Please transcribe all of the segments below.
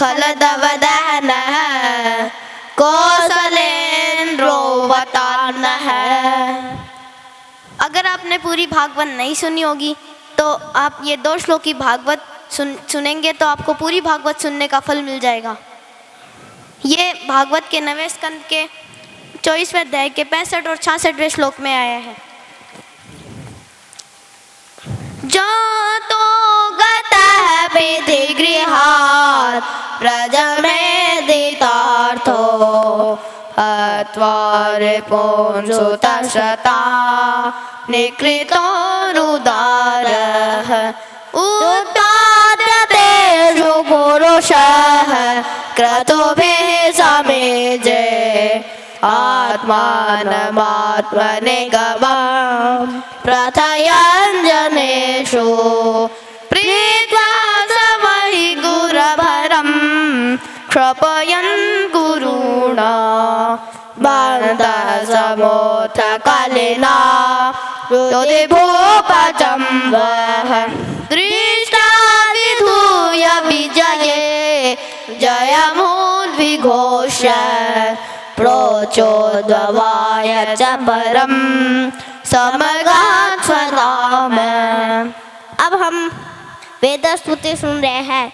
खलदवदहनः कौसलेन्द्रोऽवतान्नः। अगर आपने पूरी भागवत नहीं सुनी होगी तो आप ये 2 श्लोक की भागवत सुनेंगे तो आपको पूरी भागवत सुनने का फल मिल जाएगा। ये भागवत के 9वें स्कंद के 24वें अध्याय के 65 और 66वें श्लोक में आया है। जातो गतः विधिगृहात् प्रजमेदितार्थो हत्वा रिपुंसुतश्रता निकृतोरुदारः उत्पाद्यतेषु पुरुषः क्रतुभिः समेजे आत्मानमात्मनिगमं प्रथयञ्जनेषु प्रीत्वा समहि गुरभरं क्षपयन् गुरुणा बन्धः समोऽथ कलिना युधिभूपचम्बः दृष्टा विधूय विजये जयमुद्विघोष्य प्रोचोद्भवाय च परं समगात् स्वधाम। अब हम वेद स्तुति सुन रहे हैं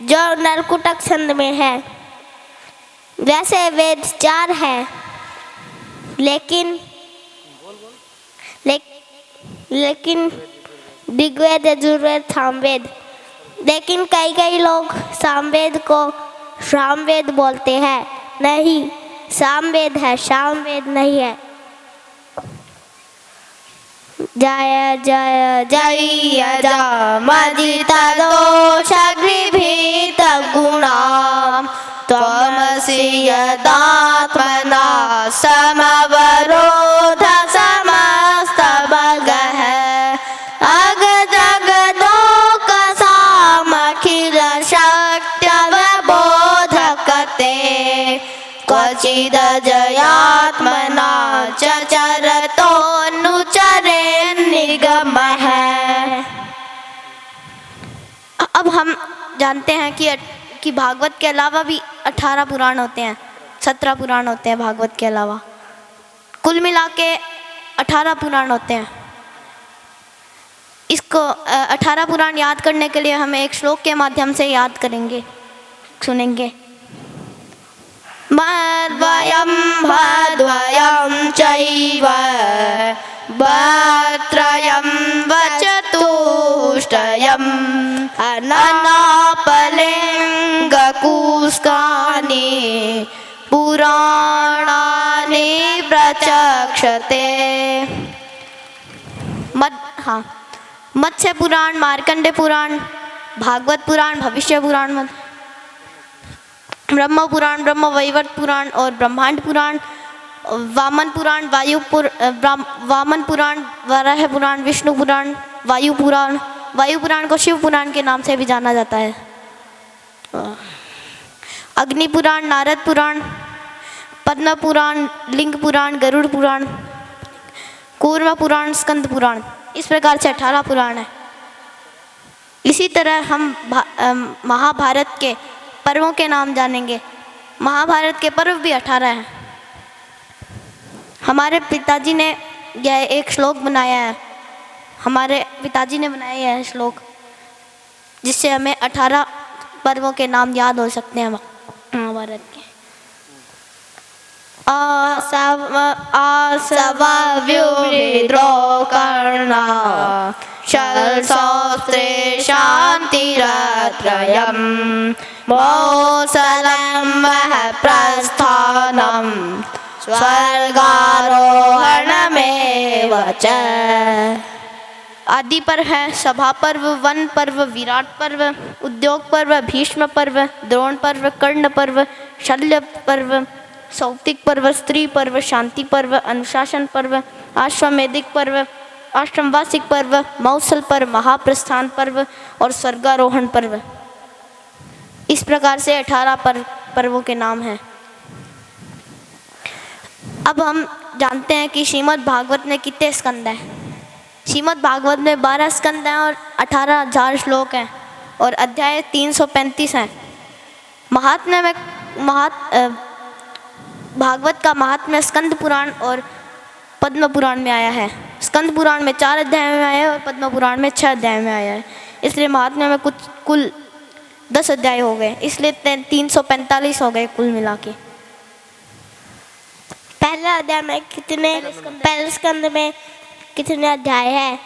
जो नरकुटक छंद में है। वैसे वेद 4 हैं लेकिन ऋग्वेद यजुर्वेद सामवेद, लेकिन कई लोग सामवेद को सामवेद बोलते हैं। नहीं, सामवेद है, सामवेद नहीं है। जय जय जय मदितदोषग्निभीत गुणां त्वमसि यदात्मना समवरोध समस्तभगः अगजगदोकसामखिलशक्त्यवबोधकते क्वचिदजयात्मना चरतोऽनुचरेन्निगमः। अब हम जानते हैं कि भागवत के अलावा भी 18 पुराण होते हैं, 17 पुराण होते हैं भागवत के अलावा। कुल मिला के 18 पुराण होते हैं। इसको 18 पुराण याद करने के लिए हमें एक श्लोक के माध्यम से याद करेंगे, सुनेंगे। मद्वयं भद्वयं चैव भत्रयं वचतुष्टयम् अनापलिङ्गकुस्कानि पुराणानि प्रचक्षते। मत्स्य पुराण, मार्कंडे पुराण, भागवत पुराण, भविष्य पुराण, ब्रह्म पुराण, ब्रह्म वैवर्त पुराण और ब्रह्मांड पुराण, वामन पुराण, वामन पुराण, वराह पुराण, विष्णु पुराण, वायु पुराण। वायु पुराण को शिव पुराण के नाम से भी जाना जाता है। अग्नि पुराण, नारद पुराण, पद्म पुराण, लिंग पुराण, गरुड़ पुराण, कूर्म पुराण, स्कंद पुराण। इस प्रकार से 18 पुराण है। इसी तरह हम महाभारत के पर्वों के नाम जानेंगे। महाभारत के पर्व भी 18 हैं। हमारे पिताजी ने यह एक श्लोक बनाया है, हमारे पिताजी ने बनाया यह श्लोक, जिससे हमें 18 पर्वों के नाम याद हो सकते हैं महाभारत के। आसवाव्युविद्रो कर्णा शल्सोस्त्रे शान्तिरत्रयं मौसलं वः प्रस्थानं स्वर्गारोहणमेव च। आदि पर्व है सभा पर्व, वन पर्व, विराट पर्व, उद्योग पर्व, भीष्म पर्व, द्रोण पर्व, कर्ण पर्व, शल्य पर्व, सौप्तिक पर्व, स्त्री पर्व, शांति पर्व, अनुशासन पर्व, अश्वमेधिक पर्व, अष्टमवार्षिक पर्व, मौसल पर्व, महाप्रस्थान पर्व और स्वर्गारोहण पर्व। इस प्रकार से 18 पर्वों के नाम हैं। अब हम जानते हैं कि श्रीमद् भागवत में कितने स्कंद हैं। श्रीमद् भागवत में 12 स्कंद हैं और 18,000 श्लोक हैं और अध्याय 335 हैं। भागवत का महात्म्य स्कंद पुराण और पद्म पुराण में आया है। स्कंद पुराण में 4 अध्याय में आया है और पद्म पुराण में 6 अध्याय में आया है। इसलिए महात्म्य में कुल 10 अध्याय हो गए, इसलिए 345 हो गए कुल मिला के। पहले अध्याय में पहले स्कंद में कितने अध्याय है?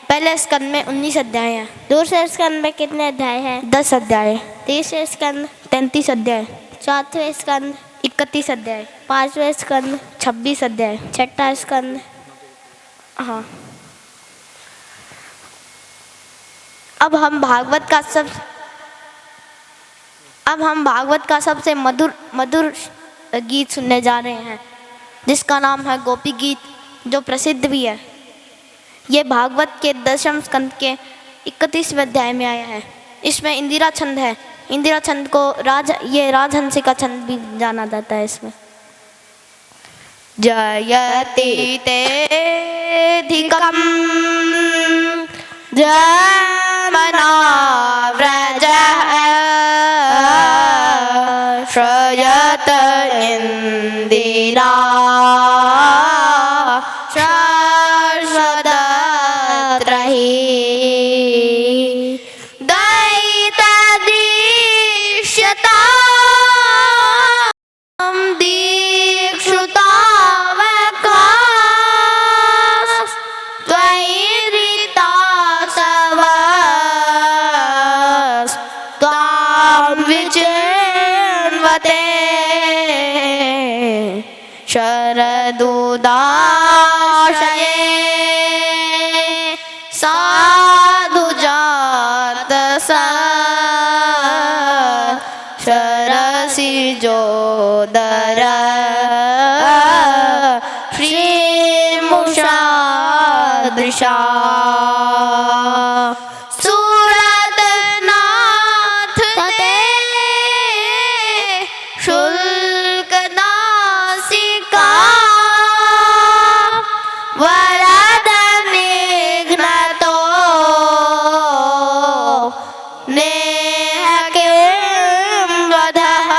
पहले स्कंद में 19 अध्याय हैं। दूसरे स्कंद में कितने अध्याय है? 10 अध्याय। तीसरे स्कंद 33 अध्याय। चौथे स्कंद 31 अध्याय। पांचवें स्कंद 26 अध्याय। छठा स्कंद। हाँ, अब हम भागवत का सबसे मधुर गीत सुनने जा रहे हैं, जिसका नाम है गोपी गीत, जो प्रसिद्ध भी है। ये भागवत के 10वें स्कंद के 31वें अध्याय में आया है। इसमें इंदिरा छंद है। इंदिरा छंद को राजहंसी का छंद भी जाना जाता है। इसमें जयति तेधिकं जमना व्रजः श्रयत इंदिरा शाश्वतत्रयी दयितदृश्यतां दीक्षुतावकाश त्वयिरितासवस् त्वां विचिन्वते शरदुदाशये साधुजातसा शरसिजोदर श्रीमुषादृशा सुरतनाथ ते शुल्कनासिका वरदनिघ्नतो नेह किं वदः।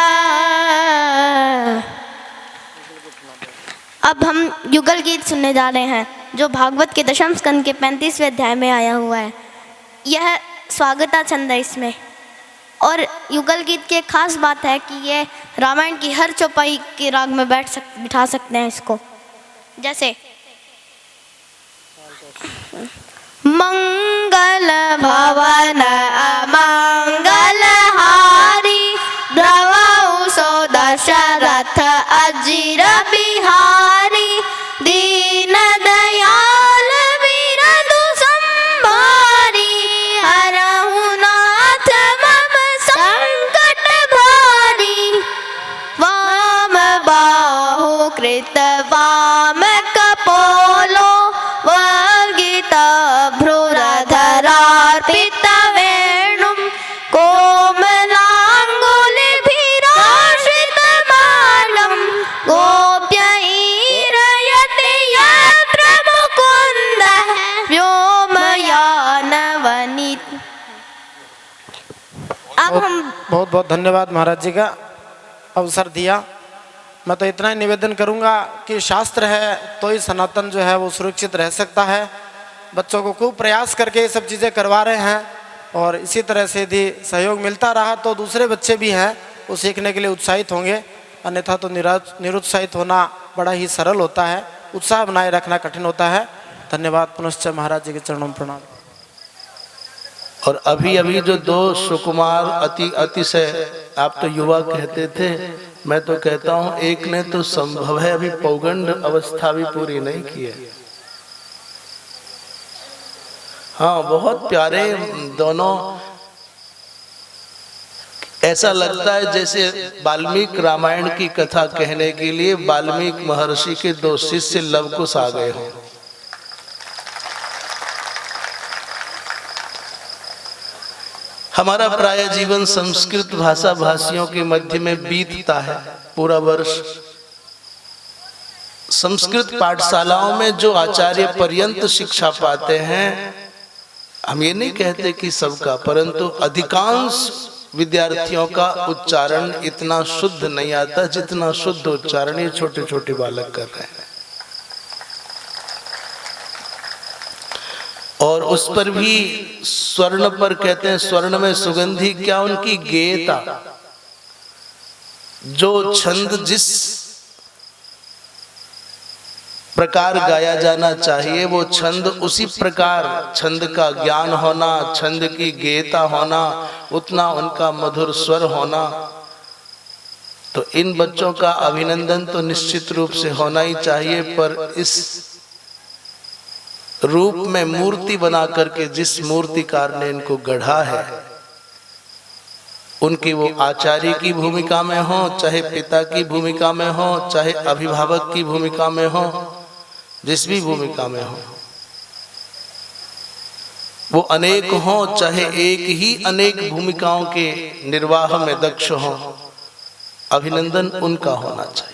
अब हम युगल गीत सुनने जा रहे हैं, जो भागवत के 10वें स्कंद के 35वें अध्याय में आया हुआ है। यह स्वागता छंद है इसमें। और युगल गीत की एक खास बात है कि ये रामायण की हर चौपाई के राग में बिठा सकते हैं इसको। जैसे मंगल भवन अमंगल हारी द्रवौ सो दशरथ अजिर बिहारी दीन दयाल वीरदु संभारी हरहु नाथ मम संकट भारी वाम बाहु कृत वाम कपोलो वगित भ्रुरधरार्पित वेणुं कोमलाङ्गुलिभिराश्रित मालं गोप्यैरयति यत्र मुकुन्दः व्योमयानवनित। अब हम बहुत बहुत धन्यवाद महाराज जी का अवसर दिया। मैं तो इतना ही निवेदन करूंगा कि शास्त्र है तो ही सनातन जो है वो सुरक्षित रह सकता है। बच्चों को खूब प्रयास करके ये सब चीज़ें करवा रहे हैं, और इसी तरह से यदि सहयोग मिलता रहा तो दूसरे बच्चे भी हैं वो सीखने के लिए उत्साहित होंगे, अन्यथा तो निरुत्साहित होना बड़ा ही सरल होता है, उत्साह बनाए रखना कठिन होता है। धन्यवाद। पुनश्च महाराज जी के चरणों में प्रणाम। और अभी अभी जो 2 सुकुमार अतिशय, आप तो युवा कहते थे, मैं तो कहता हूं एक ने तो संभव है अभी पौगंड अवस्था भी पूरी नहीं की है। हाँ, बहुत प्यारे दोनों। ऐसा लगता है जैसे वाल्मीकि रामायण की कथा कहने के लिए वाल्मीकि महर्षि के 2 शिष्य लवकुश आ गए हों। हमारा प्राय जीवन संस्कृत भाषा भाषियों के मध्य में बीतता है। पूरा वर्ष संस्कृत पाठशालाओं में जो आचार्य पर्यंत शिक्षा पाते हैं, हम ये नहीं कहते कि सबका, परंतु अधिकांश विद्यार्थियों का उच्चारण इतना शुद्ध नहीं आता जितना शुद्ध उच्चारण ये छोटे छोटे बालक कर रहे हैं। और उस पर भी स्वर्ण पर कहते हैं स्वर्ण में सुगंधी, क्या उनकी गेयता, जो छंद जिस प्रकार गाया जाना चाहिए वो छंद उसी प्रकार, छंद का ज्ञान होना, छंद की गेयता होना, उतना उनका मधुर स्वर होना। तो इन बच्चों का अभिनंदन तो निश्चित रूप से होना ही चाहिए, पर इस रूप में मूर्ति बना करके जिस मूर्तिकार ने इनको गढ़ा है, उनकी वो आचार्य की भूमिका में हो, चाहे पिता की भूमिका में हो, चाहे अभिभावक की भूमिका में हो, जिस भी भूमिका में हो, वो अनेक हो चाहे एक ही अनेक भूमिकाओं के निर्वाह में दक्ष हो, अभिनंदन उनका होना चाहिए।